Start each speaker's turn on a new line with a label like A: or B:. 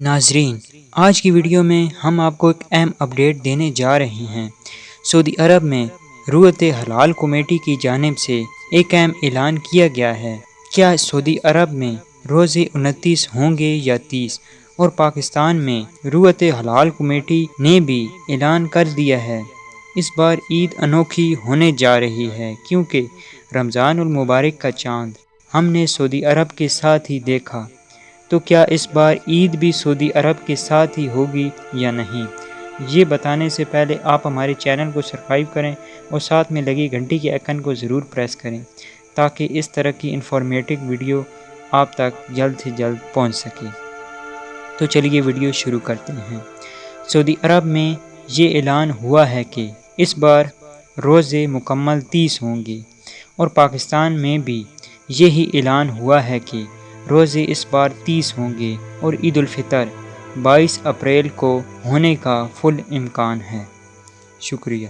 A: ناظرین، آج کی ویڈیو میں ہم آپ کو ایک اہم اپڈیٹ دینے جا رہے ہیں۔ سعودی عرب میں رویت حلال کمیٹی کی جانب سے ایک اہم اعلان کیا گیا ہے۔ کیا سعودی عرب میں روزے 29 ہوں گے یا 30؟ اور پاکستان میں رویت حلال کمیٹی نے بھی اعلان کر دیا ہے۔ اس بار عید انوکھی ہونے جا رہی ہے کیونکہ رمضان المبارک کا چاند ہم نے سعودی عرب کے ساتھ ہی دیکھا، تو کیا اس بار عید بھی سعودی عرب کے ساتھ ہی ہوگی یا نہیں؟ یہ بتانے سے پہلے آپ ہمارے چینل کو سبسکرائب کریں اور ساتھ میں لگی گھنٹی کے آئیکن کو ضرور پریس کریں تاکہ اس طرح کی انفارمیٹو ویڈیو آپ تک جلد سے جلد پہنچ سکے۔ تو چلیے ویڈیو شروع کرتے ہیں۔ سعودی عرب میں یہ اعلان ہوا ہے کہ اس بار روزے مکمل 30 ہوں گے، اور پاکستان میں بھی یہی اعلان ہوا ہے کہ روزے اس بار 30 ہوں گے اور عید الفطر 22 اپریل کو ہونے کا فل امکان ہے۔ شکریہ۔